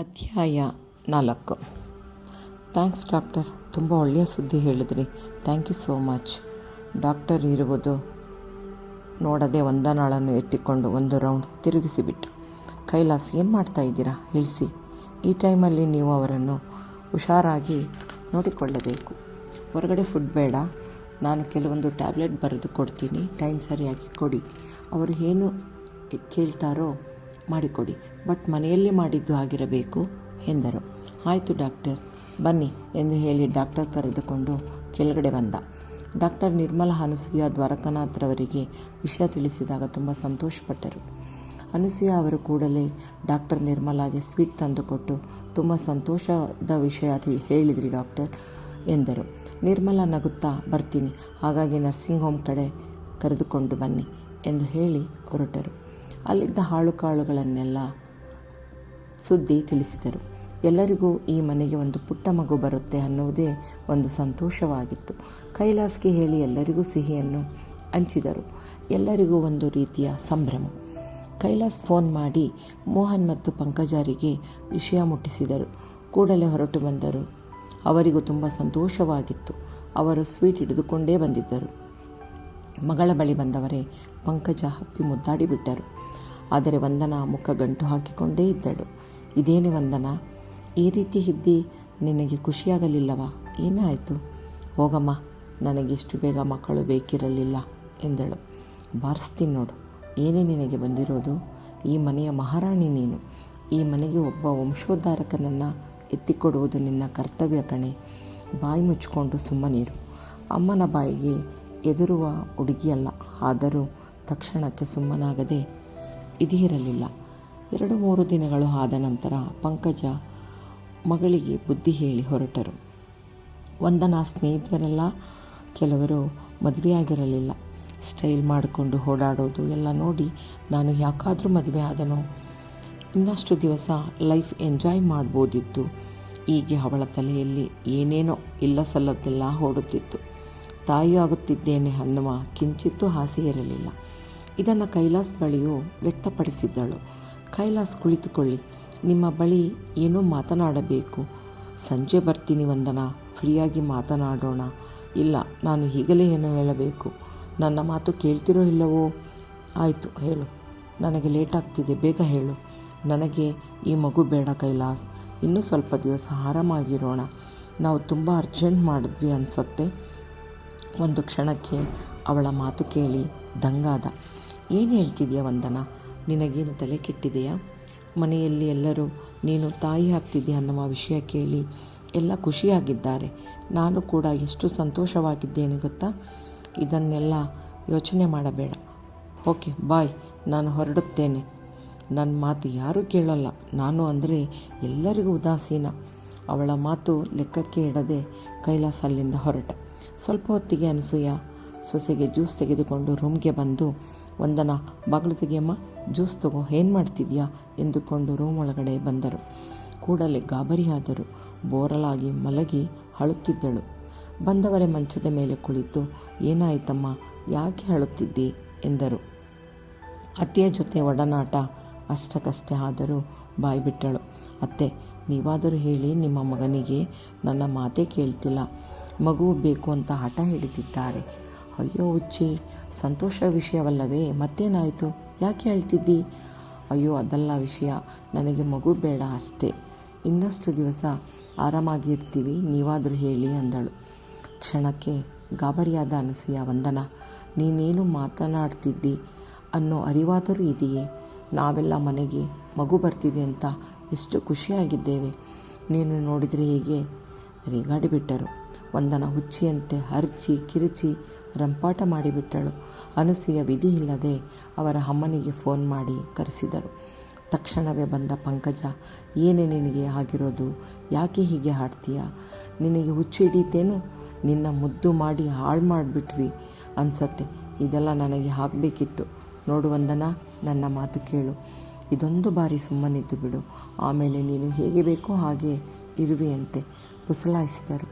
ಅಧ್ಯಾಯ 4. Thanks doctor, ತುಂಬ ಒಳ್ಳೆಯ ಸುದ್ದಿ ಹೇಳಿದ್ರಿ. Thank you so much. Doctor ಇರುವುದು ನೋಡದೆ ವಂದನಾಳನ್ನು ಎತ್ತಿಕೊಂಡು ಒಂದು ರೌಂಡ್ ತಿರುಗಿಸಿಬಿಟ್ಟ. ಕೈಲಾಸ್, ಏನು ಮಾಡ್ತಾ ಇದ್ದೀರಾ ಹೇಳಿಸಿ. ಈ ಟೈಮಲ್ಲಿ ನೀವು ಅವರನ್ನು ಹುಷಾರಾಗಿ ನೋಡಿಕೊಳ್ಳಬೇಕು. ಹೊರಗಡೆ ಫುಡ್ ಬೇಡ. ನಾನು ಕೆಲವೊಂದು ಟ್ಯಾಬ್ಲೆಟ್ ಬರೆದು ಕೊಡ್ತೀನಿ, ಟೈಮ್ ಸರಿಯಾಗಿ ಕೊಡಿ. ಅವರು ಏನು ಕೇಳ್ತಾರೋ ಮಾಡಿಕೊಡಿ, ಬಟ್ ಮನೆಯಲ್ಲಿ ಮಾಡಿದ್ದು ಆಗಿರಬೇಕು ಎಂದರು. ಆಯಿತು ಡಾಕ್ಟರ್, ಬನ್ನಿ ಎಂದು ಹೇಳಿ ಡಾಕ್ಟರ್ ಕರೆದುಕೊಂಡು ಕೆಳಗಡೆ ಬಂದ. ಡಾಕ್ಟರ್ ನಿರ್ಮಲಾ ಅನುಸೂಯ ದ್ವಾರಕಾನಾಥ್ರವರಿಗೆ ವಿಷಯ ತಿಳಿಸಿದಾಗ ತುಂಬ ಸಂತೋಷಪಟ್ಟರು. ಅನುಸೂಯ ಅವರು ಕೂಡಲೇ ಡಾಕ್ಟರ್ ನಿರ್ಮಲಾಗೆ ಸ್ವೀಟ್ ತಂದುಕೊಟ್ಟು ತುಂಬ ಸಂತೋಷದ ವಿಷಯ ಹೇಳಿದ್ರಿ ಡಾಕ್ಟರ್ ಎಂದರು. ನಿರ್ಮಲಾ ನಗುತ್ತಾ, ಬರ್ತೀನಿ, ಹಾಗಾಗಿ ನರ್ಸಿಂಗ್ ಹೋಮ್ ಕಡೆ ಕರೆದುಕೊಂಡು ಬನ್ನಿ ಎಂದು ಹೇಳಿ ಹೊರಟರು. ಅಲ್ಲಿದ್ದ ಹಾಳುಕಾಳುಗಳನ್ನೆಲ್ಲ ಸುದ್ದಿ ತಿಳಿಸಿದರು. ಎಲ್ಲರಿಗೂ ಈ ಮನೆಗೆ ಒಂದು ಪುಟ್ಟ ಮಗು ಬರುತ್ತೆ ಅನ್ನುವುದೇ ಒಂದು ಸಂತೋಷವಾಗಿತ್ತು. ಕೈಲಾಸ್ಗೆ ಹೇಳಿ ಎಲ್ಲರಿಗೂ ಸಿಹಿಯನ್ನು ಹಂಚಿದರು. ಎಲ್ಲರಿಗೂ ಒಂದು ರೀತಿಯ ಸಂಭ್ರಮ. ಕೈಲಾಸ್ ಫೋನ್ ಮಾಡಿ ಮೋಹನ್ ಮತ್ತು ಪಂಕಜರಿಗೆ ವಿಷಯ ಮುಟ್ಟಿಸಿದರು. ಕೂಡಲೇ ಹೊರಟು ಬಂದರು. ಅವರಿಗೂ ತುಂಬ ಸಂತೋಷವಾಗಿತ್ತು. ಅವರು ಸ್ವೀಟ್ ಹಿಡಿದುಕೊಂಡೇ ಬಂದಿದ್ದರು. ಮಗಳ ಬಳಿ ಬಂದವರೇ ಪಂಕಜ ಹಪ್ಪಿ ಮುದ್ದಾಡಿಬಿಟ್ಟರು. ಆದರೆ ವಂದನಾ ಮುಖ ಗಂಟು ಹಾಕಿಕೊಂಡೇ ಇದ್ದಳು. ಇದೇನೇ ವಂದನಾ, ಈ ರೀತಿ ಇದ್ದಿ ನಿನಗೆ ಖುಷಿಯಾಗಲಿಲ್ಲವಾ? ಏನಾಯಿತು? ಹೋಗಮ್ಮ, ನನಗೆಷ್ಟು ಬೇಗ ಮಕ್ಕಳು ಬೇಕಿರಲಿಲ್ಲ ಎಂದಳು. ಬಾರಿಸ್ತೀನಿ ನೋಡು, ಏನೇ ನಿನಗೆ ಬಂದಿರೋದು? ಈ ಮನೆಯ ಮಹಾರಾಣಿ ನೀನು. ಈ ಮನೆಗೆ ಒಬ್ಬ ವಂಶೋದ್ಧಾರಕನನ್ನು ಎತ್ತಿಕೊಡುವುದು ನಿನ್ನ ಕರ್ತವ್ಯ ಕಣೆ. ಬಾಯಿ ಮುಚ್ಚಿಕೊಂಡು ಸುಮ್ಮನಿರು. ಅಮ್ಮನ ಬಾಯಿಗೆ ಎದುರುವ ಹುಡುಗಿಯಲ್ಲ. ಆದರೂ ತಕ್ಷಣಕ್ಕೆ ಸುಮ್ಮನಾಗದೆ ಇದಿರಲಿಲ್ಲ. 2-3 ದಿನಗಳು ಆದ ನಂತರ ಪಂಕಜ ಮಗಳಿಗೆ ಬುದ್ಧಿ ಹೇಳಿ ಹೊರಟರು. ವಂದನಾ ಸ್ನೇಹಿತರೆಲ್ಲ ಕೆಲವರು ಮದುವೆಯಾಗಿರಲಿಲ್ಲ. ಸ್ಟೈಲ್ ಮಾಡಿಕೊಂಡು ಓಡಾಡೋದು ಎಲ್ಲ ನೋಡಿ ನಾನು ಯಾಕಾದರೂ ಮದುವೆ ಆದನೋ, ಇನ್ನಷ್ಟು ದಿವಸ ಲೈಫ್ ಎಂಜಾಯ್ ಮಾಡ್ಬೋದಿತ್ತು. ಹೀಗೆ ಅವಳ ತಲೆಯಲ್ಲಿ ಏನೇನೋ ಇಲ್ಲ ಸಲ್ಲದ್ದೆಲ್ಲ ಓಡುತ್ತಿತ್ತು. ತಾಯಿ ಆಗುತ್ತಿದ್ದೇನೆ ಅನ್ನುವ ಕಿಂಚಿತ್ತೂ ಆಸೆ ಇರಲಿಲ್ಲ. ಇದನ್ನು ಕೈಲಾಸ್ ಬಳಿಯೂ ವ್ಯಕ್ತಪಡಿಸಿದ್ದಳು. ಕೈಲಾಸ್, ಕುಳಿತುಕೊಳ್ಳಿ, ನಿಮ್ಮ ಬಳಿ ಏನೋ ಮಾತನಾಡಬೇಕು. ಸಂಜೆ ಬರ್ತೀನಿ ವಂದನಾ, ಫ್ರೀಯಾಗಿ ಮಾತನಾಡೋಣ. ಇಲ್ಲ, ನಾನು ಈಗಲೇ ಏನೋ ಹೇಳಬೇಕು. ನನ್ನ ಮಾತು ಕೇಳ್ತಿರೋ ಇಲ್ಲವೋ? ಆಯಿತು ಹೇಳು, ನನಗೆ ಲೇಟ್ ಆಗ್ತಿದೆ, ಬೇಗ ಹೇಳು. ನನಗೆ ಈ ಮಗು ಬೇಡ ಕೈಲಾಸ್, ಇನ್ನೂ ಸ್ವಲ್ಪ ದಿವಸ ಆರಾಮಾಗಿರೋಣ. ನಾವು ತುಂಬ ಅರ್ಜೆಂಟ್ ಮಾಡಿದ್ವಿ ಅನಿಸತ್ತೆ. ಒಂದು ಕ್ಷಣಕ್ಕೆ ಅವಳ ಮಾತು ಕೇಳಿ ದಂಗಾದ. ಏನು ಹೇಳ್ತಿದೆಯಾ ವಂದನಾ? ನಿನಗೇನು ತಲೆ ಕೆಟ್ಟಿದೆಯಾ? ಮನೆಯಲ್ಲಿ ಎಲ್ಲರೂ ನೀನು ತಾಯಿ ಆಗ್ತಿದೆಯಾ ಅನ್ನುವ ವಿಷಯ ಕೇಳಿ ಎಲ್ಲ ಖುಷಿಯಾಗಿದ್ದಾರೆ. ನಾನು ಕೂಡ ಎಷ್ಟು ಸಂತೋಷವಾಗಿದ್ದೇನೆ ಗೊತ್ತಾ? ಇದನ್ನೆಲ್ಲ ಯೋಚನೆ ಮಾಡಬೇಡ. ಓಕೆ ಬಾಯ್, ನಾನು ಹೊರಡುತ್ತೇನೆ. ನನ್ನ ಮಾತು ಯಾರೂ ಕೇಳೋಲ್ಲ. ನಾನು ಅಂದರೆ ಎಲ್ಲರಿಗೂ ಉದಾಸೀನ. ಅವಳ ಮಾತು ಲೆಕ್ಕಕ್ಕೆ ಇಡದೆ ಕೈಲಾಸ ಅಲ್ಲಿಂದ ಹೊರಟ. ಸ್ವಲ್ಪ ಹೊತ್ತಿಗೆ ಅನಸೂಯ ಸೊಸೆಗೆ ಜ್ಯೂಸ್ ತೆಗೆದುಕೊಂಡು ರೂಮ್ಗೆ ಬಂದು, ವಂದನಾ ಬಾಗಿಲು ತೆಗೆಯಮ್ಮ, ಜ್ಯೂಸ್ ತಗೋ, ಏನು ಮಾಡ್ತಿದ್ಯಾ ಎಂದುಕೊಂಡು ರೂಮ್ ಒಳಗಡೆ ಬಂದರು. ಕೂಡಲೇ ಗಾಬರಿಯಾದರು. ಬೋರಲಾಗಿ ಮಲಗಿ ಅಳುತ್ತಿದ್ದಳು. ಬಂದವರೇ ಮಂಚದ ಮೇಲೆ ಕುಳಿತು, ಏನಾಯ್ತಮ್ಮ, ಯಾಕೆ ಅಳುತ್ತಿದ್ದಿ ಎಂದರು. ಅತ್ತೆಯ ಜೊತೆ ಒಡನಾಟ ಅಷ್ಟಕ್ಕಷ್ಟೇ ಆದರೂ ಬಾಯ್ಬಿಟ್ಟಳು. ಅತ್ತೆ, ನೀವಾದರೂ ಹೇಳಿ, ನಿಮ್ಮ ಮಗನಿಗೆ ನನ್ನ ಮಾತೇ ಕೇಳ್ತಿಲ್ಲ. ಮಗು ಬೇಕು ಅಂತ ಹಠ ಹಿಡಿದಿದ್ದಾರೆ. ಅಯ್ಯೋ ಹುಚ್ಚಿ, ಸಂತೋಷ ವಿಷಯವಲ್ಲವೇ? ಮತ್ತೇನಾಯಿತು? ಯಾಕೆ ಹೇಳ್ತಿದ್ದಿ? ಅಯ್ಯೋ ಅದಲ್ಲ ವಿಷಯ, ನನಗೆ ಮಗು ಬೇಡ ಅಷ್ಟೇ. ಇನ್ನಷ್ಟು ದಿವಸ ಆರಾಮಾಗಿರ್ತೀವಿ, ನೀವಾದರೂ ಹೇಳಿ ಅಂದಳು. ಕ್ಷಣಕ್ಕೆ ಗಾಬರಿಯಾದ ಅನಸೂಯ, ವಂದನಾ, ನೀನೇನು ಮಾತನಾಡ್ತಿದ್ದಿ ಅನ್ನೋ ಅರಿವಾದರೂ ಇದೆಯೇ? ನಾವೆಲ್ಲ ಮನೆಗೆ ಮಗು ಬರ್ತಿದೆ ಅಂತ ಎಷ್ಟು ಖುಷಿಯಾಗಿದ್ದೇವೆ. ನೀನು ನೋಡಿದರೆ ಹೀಗೆ ರೇಗಾಡಿಬಿಟ್ಟರು. ವಂದನಾ ಹುಚ್ಚಿಯಂತೆ ಅರ್ಚಿ ಕಿರಿಚಿ ರಂಪಾಟ ಮಾಡಿಬಿಟ್ಟಳು. ಅನಸೂಯ ವಿಧಿ ಇಲ್ಲದೆ ಅವರ ಅಮ್ಮನಿಗೆ ಫೋನ್ ಮಾಡಿ ಕರೆಸಿದರು. ತಕ್ಷಣವೇ ಬಂದ ಪಂಕಜ, ಏನೇ ನಿನಗೆ ಆಗಿರೋದು? ಯಾಕೆ ಹೀಗೆ ಹಾಡ್ತೀಯ? ನಿನಗೆ ಹುಚ್ಚು ಹಿಡಿತೇನು? ನಿನ್ನ ಮುದ್ದು ಮಾಡಿ ಹಾಳು ಮಾಡಿಬಿಟ್ವಿ ಅನ್ಸತ್ತೆ. ಇದೆಲ್ಲ ನನಗೆ ಆಗಬೇಕಿತ್ತು. ನೋಡು ವಂದನಾ, ನನ್ನ ಮಾತು ಕೇಳು. ಇದೊಂದು ಬಾರಿ ಸುಮ್ಮನಿದ್ದು ಬಿಡು, ಆಮೇಲೆ ನೀನು ಹೇಗೆ ಬೇಕೋ ಹಾಗೆ ಇರುವೆಯಂತೆ ಪುಸಲಾಯಿಸಿದರು.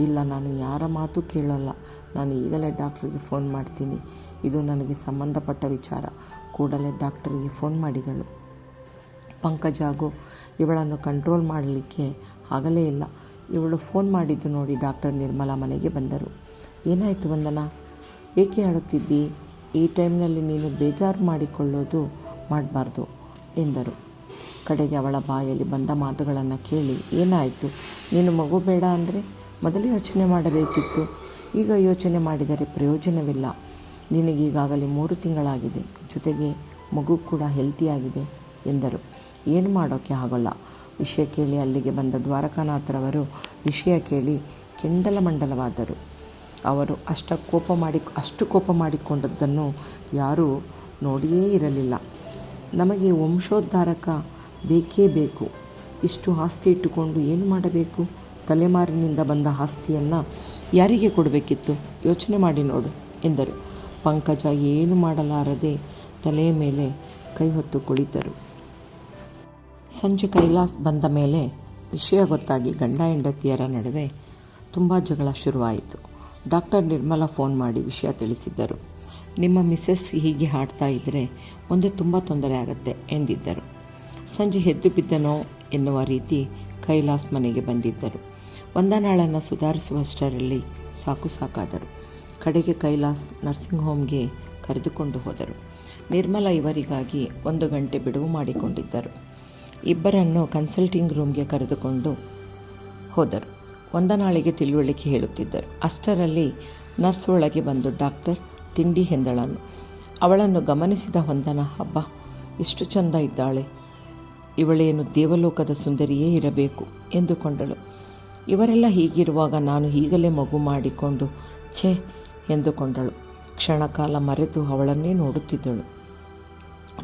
ಇಲ್ಲ, ನಾನು ಯಾರ ಮಾತು ಕೇಳೋಲ್ಲ. ನಾನು ಈಗಲೇ ಡಾಕ್ಟ್ರಿಗೆ ಫೋನ್ ಮಾಡ್ತೀನಿ. ಇದು ನನಗೆ ಸಂಬಂಧಪಟ್ಟ ವಿಚಾರ. ಕೂಡಲೇ ಡಾಕ್ಟರಿಗೆ ಫೋನ್ ಮಾಡಿದಳು. ಪಂಕಜಾಗೂ ಇವಳನ್ನು ಕಂಟ್ರೋಲ್ ಮಾಡಲಿಕ್ಕೆ ಆಗಲೇ ಇಲ್ಲ. ಇವಳು ಫೋನ್ ಮಾಡಿದ್ದು ನೋಡಿ ಡಾಕ್ಟರ್ ನಿರ್ಮಲಾ ಮನೆಗೆ ಬಂದರು. ಏನಾಯಿತು ವಂದನಾ, ಏಕೆ ಅಳುತ್ತಿದ್ದಿ? ಈ ಟೈಮ್ನಲ್ಲಿ ನೀನು ಬೇಜಾರು ಮಾಡಿಕೊಳ್ಳೋದು ಮಾಡಬಾರ್ದು ಎಂದರು. ಕಡೆಗೆ ಅವಳ ಬಾಯಲ್ಲಿ ಬಂದ ಮಾತುಗಳನ್ನು ಕೇಳಿ, ಏನಾಯಿತು? ನೀನು ಮಗು ಬೇಡ ಅಂದರೆ ಮೊದಲು ಯೋಚನೆ ಮಾಡಬೇಕಿತ್ತು. ಈಗ ಯೋಚನೆ ಮಾಡಿದರೆ ಪ್ರಯೋಜನವಿಲ್ಲ. ನಿನಗೀಗಾಗಲೇ 3 ತಿಂಗಳಾಗಿದೆ, ಜೊತೆಗೆ ಮಗು ಕೂಡ ಹೆಲ್ತಿಯಾಗಿದೆ ಎಂದರು. ಏನು ಮಾಡೋಕ್ಕೆ ಆಗೋಲ್ಲ. ವಿಷಯ ಕೇಳಿ ಅಲ್ಲಿಗೆ ಬಂದ ದ್ವಾರಕಾನಾಥರವರು ವಿಷಯ ಕೇಳಿ ಕೆಂಡಲಮಂಡಲವಾದರು. ಅವರು ಅಷ್ಟು ಕೋಪ ಮಾಡಿಕೊಂಡದ್ದನ್ನು ಯಾರೂ ನೋಡಿಯೇ ಇರಲಿಲ್ಲ. ನಮಗೆ ವಂಶೋದ್ಧಾರಕ ಬೇಕೇ ಬೇಕು. ಇಷ್ಟು ಆಸ್ತಿ ಇಟ್ಟುಕೊಂಡು ಏನು ಮಾಡಬೇಕು? ತಲೆಮಾರಿನಿಂದ ಬಂದ ಆಸ್ತಿಯನ್ನು ಯಾರಿಗೆ ಕೊಡಬೇಕಿತ್ತು? ಯೋಚನೆ ಮಾಡಿ ನೋಡು ಎಂದರು. ಪಂಕಜ ಏನು ಮಾಡಲಾರದೆ ತಲೆಯ ಮೇಲೆ ಕೈ ಹೊತ್ತು ಕುಳಿತರು. ಸಂಜೆ ಕೈಲಾಸ್ ಬಂದ ಮೇಲೆ ವಿಷಯ ಗೊತ್ತಾಗಿ ಗಂಡ ಹೆಂಡತಿಯರ ನಡುವೆ ತುಂಬ ಜಗಳ ಶುರುವಾಯಿತು. ಡಾಕ್ಟರ್ ನಿರ್ಮಲಾ ಫೋನ್ ಮಾಡಿ ವಿಷಯ ತಿಳಿಸಿದ್ದರು. ನಿಮ್ಮ ಮಿಸ್ಸೆಸ್ ಹೀಗೆ ಹಾಡ್ತಾ ಇದ್ದರೆ ಮುಂದೆ ತುಂಬ ತೊಂದರೆ ಆಗುತ್ತೆ ಎಂದಿದ್ದರು. ಸಂಜೆ ಎದ್ದು ಬಿದ್ದನೋ ಎನ್ನುವ ರೀತಿ ಕೈಲಾಸ್ ಮನೆಗೆ ಬಂದಿದ್ದರು. ವಂದನಾಳನ್ನು ಸುಧಾರಿಸುವಷ್ಟರಲ್ಲಿ ಸಾಕಾದರು. ಕಡೆಗೆ ಕೈಲಾಸ್ ನರ್ಸಿಂಗ್ ಹೋಮ್ಗೆ ಕರೆದುಕೊಂಡು ಹೋದರು. ನಿರ್ಮಲಾ ಇವರಿಗಾಗಿ 1 ಗಂಟೆ ಬಿಡುವು ಮಾಡಿಕೊಂಡಿದ್ದರು. ಇಬ್ಬರನ್ನು ಕನ್ಸಲ್ಟಿಂಗ್ ರೂಮ್ಗೆ ಕರೆದುಕೊಂಡು ಹೋದರು. ವಂದನಾಳಿಗೆ ತಿಳುವಳಿಕೆ ಹೇಳುತ್ತಿದ್ದರು. ಅಷ್ಟರಲ್ಲಿ ನರ್ಸ್ ಒಳಗೆ ಬಂದು ಡಾಕ್ಟರ್ ತಿಂಡಿ ಎಂದಳನು. ಅವಳನ್ನು ಗಮನಿಸಿದ ವಂದನಾ, ಹಬ್ಬ ಎಷ್ಟು ಚಂದ ಇದ್ದಾಳೆ, ಇವಳೇನು ದೇವಲೋಕದ ಸುಂದರಿಯೇ ಇರಬೇಕು ಎಂದುಕೊಂಡಳು. ಇವರೆಲ್ಲ ಹೀಗಿರುವಾಗ ನಾನು ಈಗಲೇ ಮಗು ಮಾಡಿಕೊಂಡು ಛೇ ಎಂದುಕೊಂಡಳು. ಕ್ಷಣಕಾಲ ಮರೆತು ಅವಳನ್ನೇ ನೋಡುತ್ತಿದ್ದಳು.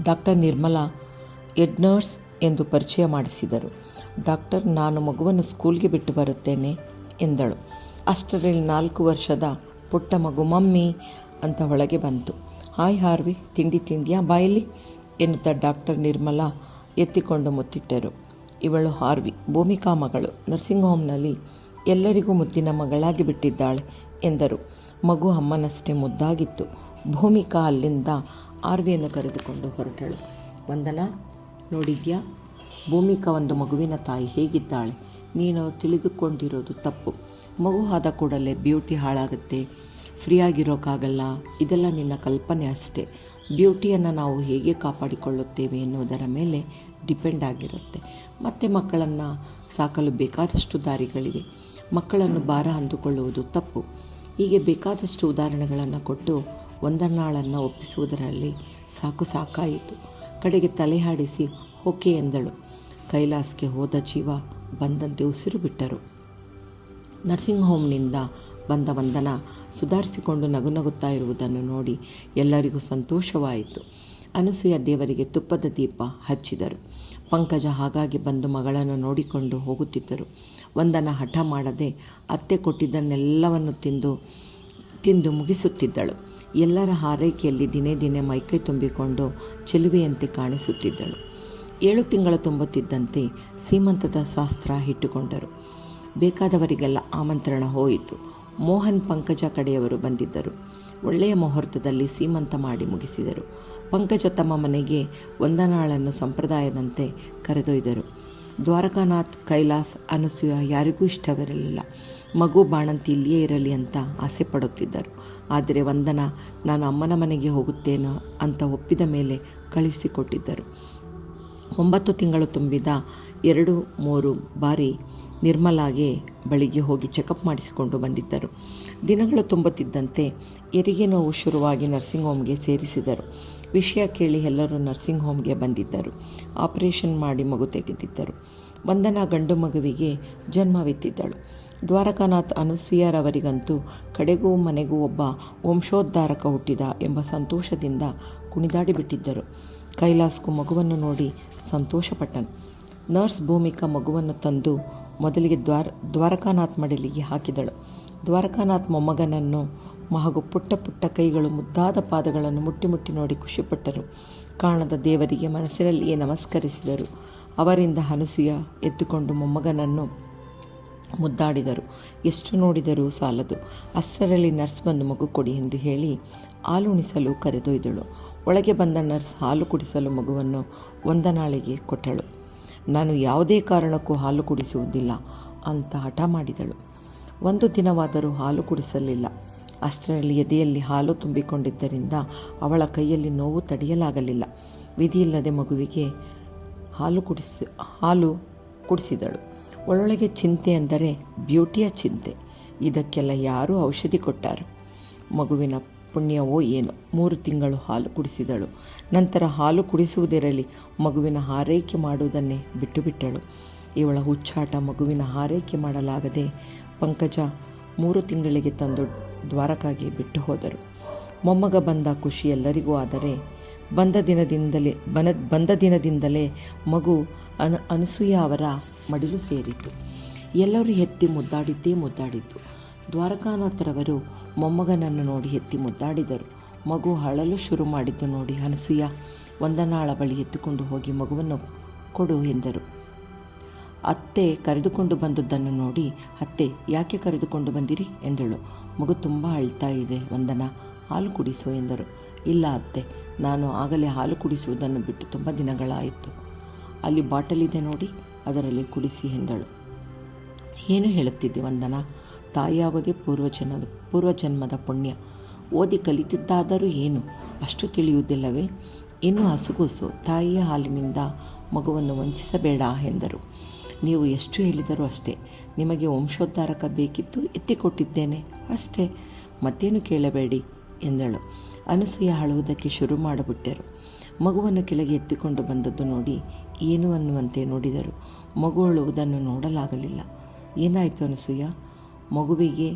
ಡಾಕ್ಟರ್ ನಿರ್ಮಲಾ ಹೆಡ್ ನರ್ಸ್ ಎಂದು ಪರಿಚಯ ಮಾಡಿಸಿದರು. ಡಾಕ್ಟರ್, ನಾನು ಮಗುವನ್ನು ಸ್ಕೂಲ್ಗೆ ಬಿಟ್ಟು ಬರುತ್ತೇನೆ ಎಂದಳು. ಅಷ್ಟರಲ್ಲಿ 4 ವರ್ಷದ ಪುಟ್ಟ ಮಗು ಮಮ್ಮಿ ಅಂತ ಒಳಗೆ ಬಂತು. ಹಾಯ್ ಹಾರ್ವಿ, ತಿಂಡಿ ತಿಂದ್ಯಾ, ಬಾಯಲ್ಲಿ ಎನ್ನುತ್ತಾ ಡಾಕ್ಟರ್ ನಿರ್ಮಲಾ ಎತ್ತಿಕೊಂಡು ಮುತ್ತಿಟ್ಟರು. ಇವಳು ಹಾರ್ವಿ, ಭೂಮಿಕಾ ಮಗಳು. ನರ್ಸಿಂಗ್ ಹೋಮ್ನಲ್ಲಿ ಎಲ್ಲರಿಗೂ ಮುದ್ದಿನ ಮಗಳಾಗಿ ಬಿಟ್ಟಿದ್ದಾಳೆ ಎಂದರು. ಮಗು ಅಮ್ಮನಷ್ಟೇ ಮುದ್ದಾಗಿತ್ತು. ಭೂಮಿಕಾ ಅಲ್ಲಿಂದ ಹಾರ್ವಿಯನ್ನು ಕರೆದುಕೊಂಡು ಹೊರಟಳು. ವಂದನಾ, ನೋಡಿದ್ಯಾ, ಭೂಮಿಕಾ ಒಂದು ಮಗುವಿನ ತಾಯಿ ಹೇಗಿದ್ದಾಳೆ? ನೀನು ತಿಳಿದುಕೊಂಡಿರೋದು ತಪ್ಪು. ಮಗು ಆದ ಕೂಡಲೇ ಬ್ಯೂಟಿ ಹಾಳಾಗುತ್ತೆ, ಫ್ರೀಯಾಗಿರೋಕ್ಕಾಗಲ್ಲ. ಇದೆಲ್ಲ ನಿನ್ನ ಕಲ್ಪನೆ ಅಷ್ಟೇ. ಬ್ಯೂಟಿಯನ್ನು ನಾವು ಹೇಗೆ ಕಾಪಾಡಿಕೊಳ್ಳುತ್ತೇವೆ ಎನ್ನುವುದರ ಮೇಲೆ ಡಿಪೆಂಡ್ ಆಗಿರುತ್ತೆ. ಮತ್ತು ಮಕ್ಕಳನ್ನು ಸಾಕಲು ಬೇಕಾದಷ್ಟು ದಾರಿಗಳಿವೆ. ಮಕ್ಕಳನ್ನು ಭಾರ ಅಂದುಕೊಳ್ಳುವುದು ತಪ್ಪು. ಹೀಗೆ ಬೇಕಾದಷ್ಟು ಉದಾಹರಣೆಗಳನ್ನು ಕೊಟ್ಟು ವಂದನಾಳನ್ನು ಒಪ್ಪಿಸುವುದರಲ್ಲಿ ಸಾಕಾಯಿತು. ಕಡೆಗೆ ತಲೆ ಹಾಡಿಸಿ ಓಕೆ ಎಂದಳು. ಕೈಲಾಸ್ಗೆ ಹೋದ ಜೀವ ಬಂದಂತೆ ಉಸಿರು ಬಿಟ್ಟರು. ನರ್ಸಿಂಗ್ ಹೋಮ್ನಿಂದ ಬಂದ ವಂದನಾ ಸುಧಾರಿಸಿಕೊಂಡು ನಗುತ್ತಾ ಇರುವುದನ್ನು ನೋಡಿ ಎಲ್ಲರಿಗೂ ಸಂತೋಷವಾಯಿತು. ಅನಸೂಯ ದೇವರಿಗೆ ತುಪ್ಪದ ದೀಪ ಹಚ್ಚಿದರು. ಪಂಕಜ ಹಾಗಾಗಿ ಬಂದು ಮಗಳನ್ನು ನೋಡಿಕೊಂಡು ಹೋಗುತ್ತಿದ್ದರು. ವಂದನಾ ಹಠ ಮಾಡದೆ ಅತ್ತೆ ಕೊಟ್ಟಿದ್ದನ್ನೆಲ್ಲವನ್ನು ತಿಂದು ಮುಗಿಸುತ್ತಿದ್ದಳು. ಎಲ್ಲರ ಹಾರೈಕೆಯಲ್ಲಿ ದಿನೇ ಮೈಕೈ ತುಂಬಿಕೊಂಡು ಚೆಲುವೆಯಂತೆ ಕಾಣಿಸುತ್ತಿದ್ದಳು. 7 ತಿಂಗಳು ತುಂಬುತ್ತಿದ್ದಂತೆ ಸೀಮಂತದ ಶಾಸ್ತ್ರ ಇಟ್ಟುಕೊಂಡರು. ಬೇಕಾದವರಿಗೆಲ್ಲ ಆಮಂತ್ರಣ ಹೋಯಿತು. ಮೋಹನ್ ಪಂಕಜ ಕಡೆಯವರು ಬಂದಿದ್ದರು. ಒಳ್ಳೆಯ ಮುಹೂರ್ತದಲ್ಲಿ ಸೀಮಂತ ಮಾಡಿ ಮುಗಿಸಿದರು. ಪಂಕಜ ತಮ್ಮ ಮನೆಗೆ ವಂದನಾಳನ್ನು ಸಂಪ್ರದಾಯದಂತೆ ಕರೆದೊಯ್ದರು. ದ್ವಾರಕಾನಾಥ್, ಕೈಲಾಸ್, ಅನಸೂಯ ಯಾರಿಗೂ ಇಷ್ಟವಿರಲಿಲ್ಲ. ಮಗು ಬಾಣಂತಿ ಇಲ್ಲಿಯೇ ಇರಲಿ ಅಂತ ಆಸೆ ಪಡುತ್ತಿದ್ದರು. ಆದರೆ ವಂದನಾ ನಾನು ಅಮ್ಮನ ಮನೆಗೆ ಹೋಗುತ್ತೇನೋ ಅಂತ ಒಪ್ಪಿದ ಮೇಲೆ ಕಳಿಸಿಕೊಟ್ಟಿದ್ದರು. 9 ತಿಂಗಳು ತುಂಬಿದ 2-3 ಬಾರಿ ನಿರ್ಮಲಾಗೆ ಬಳಿಗೆ ಹೋಗಿ ಚೆಕಪ್ ಮಾಡಿಸಿಕೊಂಡು ಬಂದಿದ್ದರು. ದಿನಗಳು ತುಂಬುತ್ತಿದ್ದಂತೆ ಹೆರಿಗೆ ನೋವು ಶುರುವಾಗಿ ನರ್ಸಿಂಗ್ ಹೋಮ್ಗೆ ಸೇರಿಸಿದರು. ವಿಷಯ ಕೇಳಿ ಎಲ್ಲರೂ ನರ್ಸಿಂಗ್ ಹೋಮ್ಗೆ ಬಂದಿದ್ದರು. ಆಪರೇಷನ್ ಮಾಡಿ ಮಗು ತೆಗೆದಿದ್ದರು. ವಂದನಾ ಗಂಡು ಮಗುವಿಗೆ ಜನ್ಮವಿತ್ತಿದ್ದಳು. ದ್ವಾರಕಾನಾಥ್, ಅನಸೂಯರವರಿಗಂತೂ ಕಡೆಗೂ ಮನೆಗೂ ಒಬ್ಬ ವಂಶೋದ್ಧಾರಕ ಹುಟ್ಟಿದ ಎಂಬ ಸಂತೋಷದಿಂದ ಕುಣಿದಾಡಿಬಿಟ್ಟಿದ್ದರು. ಕೈಲಾಸ್ಗೂ ಮಗುವನ್ನು ನೋಡಿ ಸಂತೋಷಪಟ್ಟನು. ನರ್ಸ್ ಭೂಮಿಕಾ ಮಗುವನ್ನು ತಂದು ಮೊದಲಿಗೆ ದ್ವಾರಕಾನಾಥ್ ಮಡಿಲಿಗೆ ಹಾಕಿದಳು. ದ್ವಾರಕಾನಾಥ್ ಮೊಮ್ಮಗನನ್ನು ಹಾಗೂ ಪುಟ್ಟ ಕೈಗಳು, ಮುದ್ದಾದ ಪಾದಗಳನ್ನು ಮುಟ್ಟಿ ನೋಡಿ ಖುಷಿಪಟ್ಟರು. ಕಾಣದ ದೇವರಿಗೆ ಮನಸ್ಸಿನಲ್ಲಿಯೇ ನಮಸ್ಕರಿಸಿದರು. ಅವರಿಂದ ಅನಸೂಯ ಎತ್ತುಕೊಂಡು ಮೊಮ್ಮಗನನ್ನು ಮುದ್ದಾಡಿದರು. ಎಷ್ಟು ನೋಡಿದರೂ ಸಾಲದು. ಅಷ್ಟರಲ್ಲಿ ನರ್ಸ್ ಬಂದು ಮಗು ಕೊಡಿ ಎಂದು ಹೇಳಿ ಹಾಲುಣಿಸಲು ಕರೆದೊಯ್ದಳು. ಒಳಗೆ ಬಂದ ನರ್ಸ್ ಹಾಲು ಕುಡಿಸಲು ಮಗುವನ್ನು ವಂದನಾಳಿಗೆ ಕೊಟ್ಟಳು. ನಾನು ಯಾವುದೇ ಕಾರಣಕ್ಕೂ ಹಾಲು ಕುಡಿಸುವುದಿಲ್ಲ ಅಂತ ಹಠ ಮಾಡಿದಳು. ಒಂದು ದಿನವಾದರೂ ಹಾಲು ಕುಡಿಸಲಿಲ್ಲ. ಅಷ್ಟರಲ್ಲಿ ಎದೆಯಲ್ಲಿ ಹಾಲು ತುಂಬಿಕೊಂಡಿದ್ದರಿಂದ ಅವಳ ಕೈಯಲ್ಲಿ ನೋವು ತಡೆಯಲಾಗಲಿಲ್ಲ. ವಿಧಿಯಿಲ್ಲದೆ ಮಗುವಿಗೆ ಹಾಲು ಕುಡಿಸಿದಳು. ಒಳೊಳಗೆ ಚಿಂತೆ ಅಂದರೆ ಬ್ಯೂಟಿಯ ಚಿಂತೆ. ಇದಕ್ಕೆಲ್ಲ ಯಾರೂ ಔಷಧಿ ಕೊಟ್ಟಾರು? ಮಗುವಿನ ಪುಣ್ಯವೋ ಏನು, 3 ತಿಂಗಳು ಹಾಲು ಕುಡಿಸಿದಳು. ನಂತರ ಹಾಲು ಕುಡಿಸುವುದಿರಲಿ, ಮಗುವಿನ ಹಾರೈಕೆ ಮಾಡುವುದನ್ನೇ ಬಿಟ್ಟುಬಿಟ್ಟಳು. ಇವಳ ಹುಚ್ಚಾಟ ಮಗುವಿನ ಹಾರೈಕೆ ಮಾಡಲಾಗದೆ ಪಂಕಜ 3 ತಿಂಗಳಿಗೆ ತಂದು ದ್ವಾರಕಾಗೆ ಬಿಟ್ಟು ಹೋದರು. ಮೊಮ್ಮಗ ಬಂದ ಖುಷಿ ಎಲ್ಲರಿಗೂ. ಆದರೆ ಬಂದ ದಿನದಿಂದಲೇ ಮಗು ಅನಸೂಯ ಅವರ ಮಡಿಲು ಸೇರಿತು. ಎಲ್ಲರೂ ಎತ್ತಿ ಮುದ್ದಾಡಿದ್ದು. ದ್ವಾರಕಾನಾಥರವರು ಮೊಮ್ಮಗನನ್ನು ನೋಡಿ ಎತ್ತಿ ಮುದ್ದಾಡಿದರು. ಮಗು ಅಳಲು ಶುರು ಮಾಡಿದ್ದು ನೋಡಿ ಅನಸೂಯ ವಂದನಾಳ ಬಳಿ ಎತ್ತಿಕೊಂಡು ಹೋಗಿ ಮಗುವನ್ನು ಕೊಡು ಎಂದರು. ಅತ್ತೆ ಕರೆದುಕೊಂಡು ಬಂದದ್ದನ್ನು ನೋಡಿ, ಅತ್ತೆ ಯಾಕೆ ಕರೆದುಕೊಂಡು ಬಂದಿರಿ ಎಂದಳು. ಮಗು ತುಂಬ ಅಳ್ತಾ ಇದೆ ವಂದನಾ, ಹಾಲು ಕುಡಿಸು ಎಂದರು. ಇಲ್ಲ ಅತ್ತೆ, ನಾನು ಆಗಲೇ ಹಾಲು ಕುಡಿಸುವುದನ್ನು ಬಿಟ್ಟು ತುಂಬ ದಿನಗಳಾಯಿತು. ಅಲ್ಲಿ ಬಾಟಲಿದೆ ನೋಡಿ, ಅದರಲ್ಲಿ ಕುಡಿಸಿ ಎಂದಳು. ಏನು ಹೇಳುತ್ತಿದ್ದೆ ವಂದನಾ? ತಾಯಿಯಾಗೋದೇ ಪೂರ್ವಜನ್ಮದ ಪುಣ್ಯ. ಓದಿ ಕಲಿತಿದ್ದಾದರೂ ಏನು ಅಷ್ಟು ತಿಳಿಯುವುದಿಲ್ಲವೇ? ಇನ್ನೂ ಹಸುಗೂಸು. ತಾಯಿಯ ಹಾಲಿನಿಂದ ಮಗುವನ್ನು ವಂಚಿಸಬೇಡ ಎಂದರು. ನೀವು ಎಷ್ಟು ಹೇಳಿದರೂ ಅಷ್ಟೇ. ನಿಮಗೆ ವಂಶೋದ್ಧಾರಕ ಬೇಕಿತ್ತು, ಎತ್ತಿಕೊಟ್ಟಿದ್ದೇನೆ ಅಷ್ಟೇ, ಮತ್ತೇನು ಕೇಳಬೇಡಿ ಎಂದಳು. ಅನಸೂಯ ಅಳುವುದಕ್ಕೆ ಶುರು ಮಾಡಿಬಿಟ್ಟರು. ಮಗುವನ್ನು ಕೆಳಗೆ ಎತ್ತಿಕೊಂಡು ಬಂದದ್ದು ನೋಡಿ ಏನು ಅನ್ನುವಂತೆ ನೋಡಿದರು. ಮಗು ಅಳುವುದನ್ನು ನೋಡಲಾಗಲಿಲ್ಲ. ಏನಾಯಿತು ಅನಸೂಯ? ಮಗುವಿಗೆ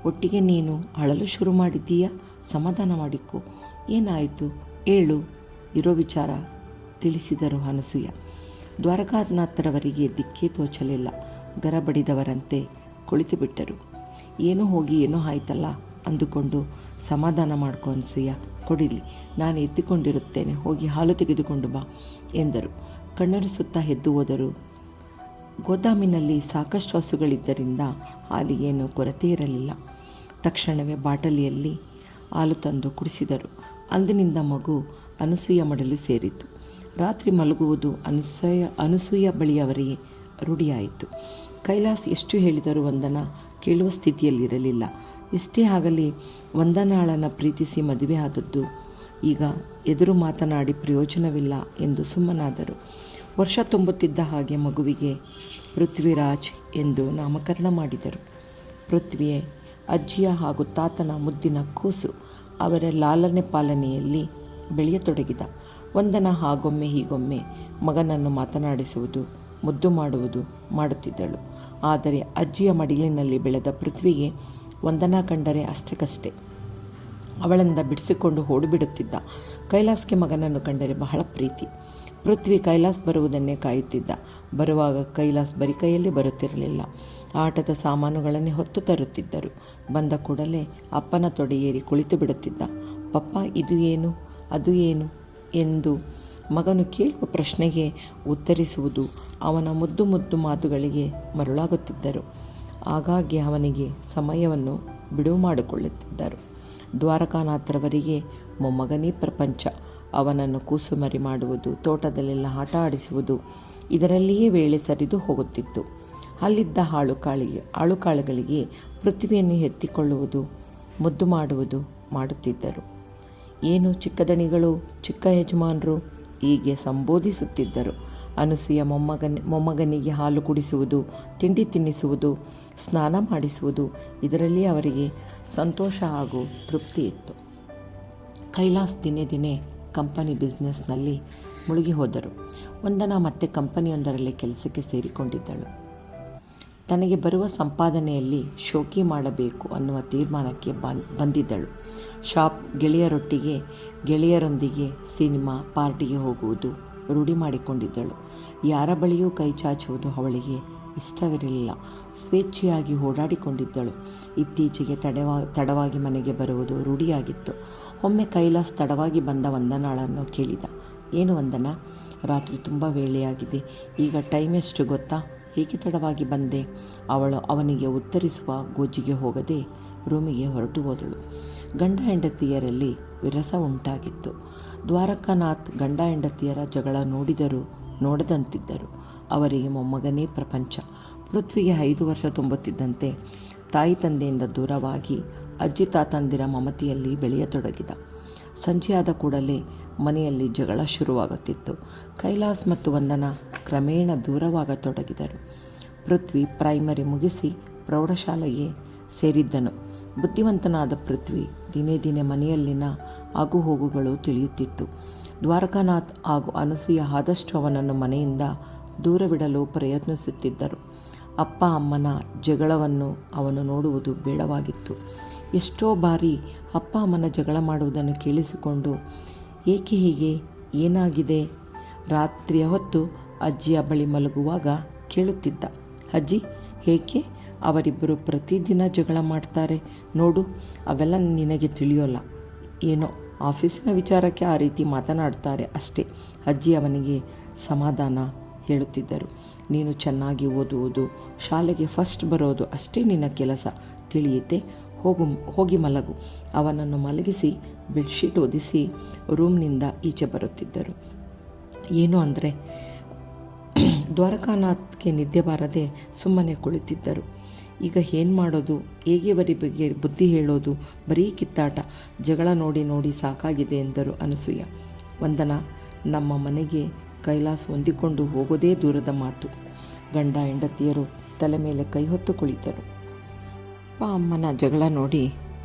ಒಟ್ಟಿಗೆ ನೀನು ಅಳಲು ಶುರು ಮಾಡಿದ್ದೀಯಾ? ಸಮಾಧಾನ ಮಾಡಿಕೊ. ಏನಾಯಿತು ಹೇಳು, ಇರೋ ವಿಚಾರ ತಿಳಿಸಿದರು ಅನಸೂಯ. ದ್ವಾರಕಾನಾಥರವರಿಗೆ ದಿಕ್ಕೇ ತೋಚಲಿಲ್ಲ. ಗರಬಡಿದವರಂತೆ ಕುಳಿತುಬಿಟ್ಟರು. ಏನೋ ಹೋಗಿ ಏನೋ ಆಯ್ತಲ್ಲ ಅಂದುಕೊಂಡು, ಸಮಾಧಾನ ಮಾಡ್ಕೊ ಅನಸೂಯ, ಕೊಡಿಲಿ, ನಾನು ಎತ್ತಿಕೊಂಡಿರುತ್ತೇನೆ, ಹೋಗಿ ಹಾಲು ತೆಗೆದುಕೊಂಡು ಬಾ ಎಂದರು. ಕಣ್ಣರಿಸುತ್ತಾ ಎದ್ದು ಹೋದರು. ಗೋದಾಮಿನಲ್ಲಿ ಸಾಕಷ್ಟು ಹಸುಗಳಿದ್ದರಿಂದ ಹಾಲಿಗೇನು ಕೊರತೆ ಇರಲಿಲ್ಲ. ತಕ್ಷಣವೇ ಬಾಟಲಿಯಲ್ಲಿ ಹಾಲು ತಂದು ಕುಡಿಸಿದರು. ಅಂದಿನಿಂದ ಮಗು ಅನಸೂಯ ಮಡಲು ಸೇರಿತು. ರಾತ್ರಿ ಮಲಗುವುದು ಅನಸೂಯ ಬಳಿಯವರಿಗೆ ರೂಢಿಯಾಯಿತು. ಕೈಲಾಸ್ ಎಷ್ಟು ಹೇಳಿದರೂ ವಂದನಾ ಕೇಳುವ ಸ್ಥಿತಿಯಲ್ಲಿರಲಿಲ್ಲ. ಎಷ್ಟೇ ಆಗಲಿ ವಂದನಾಳನ ಪ್ರೀತಿಸಿ ಮದುವೆ ಆದದ್ದು. ಈಗ ಎದುರು ಮಾತನಾಡಿ ಪ್ರಯೋಜನವಿಲ್ಲ ಎಂದು ಸುಮ್ಮನಾದರು. ವರ್ಷ ತುಂಬುತ್ತಿದ್ದ ಹಾಗೆ ಮಗುವಿಗೆ ಪೃಥ್ವಿರಾಜ್ ಎಂದು ನಾಮಕರಣ ಮಾಡಿದರು. ಪೃಥ್ವಿಯೇ ಅಜ್ಜಿಯ ಹಾಗೂ ತಾತನ ಮುದ್ದಿನ ಕೂಸು. ಅವರ ಲಾಲನೆ ಪಾಲನೆಯಲ್ಲಿ ಬೆಳೆಯತೊಡಗಿದ. ವಂದನಾ ಹಾಗೊಮ್ಮೆ ಹೀಗೊಮ್ಮೆ ಮಗನನ್ನು ಮಾತನಾಡಿಸುವುದು, ಮುದ್ದು ಮಾಡುತ್ತಿದ್ದಳು. ಆದರೆ ಅಜ್ಜಿಯ ಮಡಿಲಿನಲ್ಲಿ ಬೆಳೆದ ಪೃಥ್ವಿಗೆ ವಂದನಾ ಕಂಡರೆ ಅಷ್ಟಕ್ಕಷ್ಟೇ. ಅವಳಿಂದ ಬಿಡಿಸಿಕೊಂಡು ಓಡಿಬಿಡುತ್ತಿದ್ದ. ಕೈಲಾಸ್ಗೆ ಮಗನನ್ನು ಕಂಡರೆ ಬಹಳ ಪ್ರೀತಿ. ಪೃಥ್ವಿ ಕೈಲಾಸ್ ಬರುವುದನ್ನೇ ಕಾಯುತ್ತಿದ್ದ. ಬರುವಾಗ ಕೈಲಾಸ್ ಬರಿ ಕೈಯಲ್ಲಿ ಬರುತ್ತಿರಲಿಲ್ಲ. ಆಟದ ಸಾಮಾನುಗಳನ್ನೇ ಹೊತ್ತು ತರುತ್ತಿದ್ದರು. ಬಂದ ಕೂಡಲೇ ಅಪ್ಪನ ತೊಡೆಯೇರಿ ಕುಳಿತು ಬಿಡುತ್ತಿದ್ದ. ಪಪ್ಪ ಇದು ಏನು, ಅದು ಏನು ಎಂದು ಮಗನು ಕೇಳುವ ಪ್ರಶ್ನೆಗೆ ಉತ್ತರಿಸುವುದು ಅವನ ಮುದ್ದು ಮಾತುಗಳಿಗೆ ಮರುಳಾಗುತ್ತಿದ್ದರು. ಆಗಾಗ್ಗೆ ಅವನಿಗೆ ಸಮಯವನ್ನು ಬಿಡುವು ಮಾಡಿಕೊಳ್ಳುತ್ತಿದ್ದರು. ದ್ವಾರಕಾನಾಥರವರಿಗೆ ಮೊಮ್ಮಗನೇ ಪ್ರಪಂಚ. ಅವನನ್ನು ಕೂಸುಮರಿ ಮಾಡುವುದು, ತೋಟದಲ್ಲೆಲ್ಲ ಆಟ ಆಡಿಸುವುದು, ಇದರಲ್ಲಿಯೇ ವೇಳೆ ಸರಿದು ಹೋಗುತ್ತಿತ್ತು. ಅಲ್ಲಿದ್ದ ಆಳುಕಾಳುಗಳಿಗೆ ಪೃಥ್ವಿಯನ್ನು ಎತ್ತಿಕೊಳ್ಳುವುದು, ಮುದ್ದು ಮಾಡುತ್ತಿದ್ದರು. ಏನು ಚಿಕ್ಕದಣಿಗಳು, ಚಿಕ್ಕ ಯಜಮಾನರು ಹೀಗೆ ಸಂಬೋಧಿಸುತ್ತಿದ್ದರು. ಅನಸೂಯ ಮೊಮ್ಮಗನಿಗೆ ಹಾಲು ಕುಡಿಸುವುದು, ತಿಂಡಿ ತಿನ್ನಿಸುವುದು, ಸ್ನಾನ ಮಾಡಿಸುವುದು, ಇದರಲ್ಲಿ ಅವರಿಗೆ ಸಂತೋಷ ಹಾಗೂ ತೃಪ್ತಿ ಇತ್ತು. ಕೈಲಾಸ್ ದಿನೇ ಕಂಪನಿ ಬಿಸ್ನೆಸ್ನಲ್ಲಿ ಮುಳುಗಿ ಹೋದರು. ವಂದನಾ ಮತ್ತೆ ಕಂಪನಿಯೊಂದರಲ್ಲಿ ಕೆಲಸಕ್ಕೆ ಸೇರಿಕೊಂಡಿದ್ದಳು. ತನಗೆ ಬರುವ ಸಂಪಾದನೆಯಲ್ಲಿ ಶೋಕಿ ಮಾಡಬೇಕು ಅನ್ನುವ ತೀರ್ಮಾನಕ್ಕೆ ಬಂದಿದ್ದಳು. ಶಾಪ್ ಗೆಳೆಯರೊಂದಿಗೆ ಸಿನಿಮಾ ಪಾರ್ಟಿಗೆ ಹೋಗುವುದು ರೂಢಿ ಮಾಡಿಕೊಂಡಿದ್ದಳು. ಯಾರ ಬಳಿಯೂ ಕೈ ಚಾಚುವುದು ಅವಳಿಗೆ ಇಷ್ಟವಿರಲಿಲ್ಲ. ಸ್ವೇಚ್ಛೆಯಾಗಿ ಓಡಾಡಿಕೊಂಡಿದ್ದಳು. ಇತ್ತೀಚೆಗೆ ತಡವಾಗಿ ಮನೆಗೆ ಬರುವುದು ರೂಢಿಯಾಗಿತ್ತು. ಒಮ್ಮೆ ಕೈಲಾಸ್ ತಡವಾಗಿ ಬಂದ ವಂದನಾಳನ್ನು ಕೇಳಿದ. ಏನು ವಂದನಾ, ರಾತ್ರಿ ತುಂಬ ವೇಳೆಯಾಗಿದೆ, ಈಗ ಟೈಮ್ ಎಷ್ಟು ಗೊತ್ತಾ ಏಕೆ ತಡವಾಗಿ ಬಂದೆ? ಅವಳು ಅವನಿಗೆ ಉತ್ತರಿಸುವ ಗೋಜಿಗೆ ಹೋಗದೆ ರೂಮಿಗೆ ಹೊರಟು ಹೋದಳು. ಗಂಡ ಹೆಂಡತಿಯರಲ್ಲಿ ವಿರಸ ಉಂಟಾಗಿತ್ತು. ದ್ವಾರಕಾನಾಥ್ ಗಂಡ ಹೆಂಡತಿಯರ ಜಗಳ ನೋಡಿದರೂ ನೋಡದಂತಿದ್ದರು. ಅವರಿಗೆ ಮೊಮ್ಮಗನೇ ಪ್ರಪಂಚ. ಪೃಥ್ವಿಗೆ 5 ವರ್ಷ ತುಂಬುತ್ತಿದ್ದಂತೆ ತಾಯಿ ತಂದೆಯಿಂದ ದೂರವಾಗಿ ಅಜ್ಜಿ ತಾತಂದಿರ ಮಮತೆಯಲ್ಲಿ ಬೆಳೆಯತೊಡಗಿದ. ಸಂಜೆಯಾದ ಕೂಡಲೇ ಮನೆಯಲ್ಲಿ ಜಗಳ ಶುರುವಾಗುತ್ತಿತ್ತು. ಕೈಲಾಸ್ ಮತ್ತು ವಂದನಾ ಕ್ರಮೇಣ ದೂರವಾಗತೊಡಗಿದರು. ಪೃಥ್ವಿ ಪ್ರೈಮರಿ ಮುಗಿಸಿ ಪ್ರೌಢಶಾಲೆಗೆ ಸೇರಿದ್ದನು. ಬುದ್ಧಿವಂತನಾದ ಪೃಥ್ವಿ ದಿನೇ ದಿನೇ ಮನೆಯಲ್ಲಿನ ಆಗುಹೋಗುಗಳು ತಿಳಿಯುತ್ತಿತ್ತು. ದ್ವಾರಕಾನಾಥ್ ಹಾಗೂ ಅನಸೂಯ ಆದಷ್ಟು ಅವನನ್ನು ಮನೆಯಿಂದ ದೂರವಿಡಲು ಪ್ರಯತ್ನಿಸುತ್ತಿದ್ದರು. ಅಪ್ಪ ಅಮ್ಮನ ಜಗಳವನ್ನು ಅವನು ನೋಡುವುದು ಬೇಡವಾಗಿತ್ತು. ಎಷ್ಟೋ ಬಾರಿ ಅಪ್ಪ ಅಮ್ಮನ ಜಗಳ ಮಾಡುವುದನ್ನು ಕೇಳಿಸಿಕೊಂಡು ಏಕೆ ಹೀಗೆ, ಏನಾಗಿದೆ? ರಾತ್ರಿಯ ಹೊತ್ತು ಅಜ್ಜಿಯ ಬಳಿ ಮಲಗುವಾಗ ಕೇಳುತ್ತಿದ್ದ, ಅಜ್ಜಿ ಏಕೆ ಅವರಿಬ್ಬರು ಪ್ರತಿದಿನ ಜಗಳ ಮಾಡ್ತಾರೆ ನೋಡು, ಅವೆಲ್ಲ ನಿನಗೆ ತಿಳಿಯೋಲ್ಲ, ಏನೋ ಆಫೀಸಿನ ವಿಚಾರಕ್ಕೆ ಆ ರೀತಿ ಮಾತನಾಡ್ತಾರೆ ಅಷ್ಟೇ. ಅಜ್ಜಿ ಅವನಿಗೆ ಸಮಾಧಾನ ಹೇಳುತ್ತಿದ್ದರು. ನೀನು ಚೆನ್ನಾಗಿ ಓದುವುದು, ಶಾಲೆಗೆ ಫಸ್ಟ್ ಬರೋದು ಅಷ್ಟೇ ನಿನ್ನ ಕೆಲಸ, ತಿಳಿಯುತ್ತೆ? ಹೋಗಿ ಮಲಗು. ಅವನನ್ನು ಮಲಗಿಸಿ ಬೆಡ್ಶೀಟ್ ಒದಿಸಿ ರೂಮ್ನಿಂದ ಈಚೆ ಬರುತ್ತಿದ್ದರು. ಏನು ಅಂದರೆ ದ್ವಾರಕಾನಾಥ್ಗೆ ನಿದ್ದೆ ಬಾರದೆ ಸುಮ್ಮನೆ ಕುಳಿತಿದ್ದರು. ಈಗ ಏನು ಮಾಡೋದು, ಹೇಗೆ ಅವರಿಗೆ ಬುದ್ಧಿ ಹೇಳೋದು? ಬರೀ ಕಿತ್ತಾಟ, ಜಗಳ ನೋಡಿ ನೋಡಿ ಸಾಕಾಗಿದೆ ಎಂದರು ಅನಸೂಯ. ವಂದನಾ, ನಮ್ಮ ಮನೆಗೆ ಕೈಲಾಸ್ ಹೊಂದಿಕೊಂಡು ಹೋಗೋದೇ ದೂರದ ಮಾತು. ಗಂಡ ಹೆಂಡತಿಯರು ತಲೆ ಮೇಲೆ ಕೈ ಹೊತ್ತು ಕುಳಿತರು. ಅಪ್ಪ ಅಮ್ಮನ ಜಗಳ ನೋಡಿ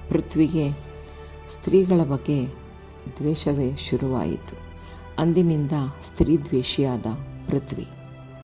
ಪೃಥ್ವಿಗೆ ಸ್ತ್ರೀಗಳ ಬಗ್ಗೆ ದ್ವೇಷವೇ ಶುರುವಾಯಿತು. ಅಂದಿನಿಂದ ಸ್ತ್ರೀ ದ್ವೇಷಿಯಾದ ಪೃಥ್ವಿ.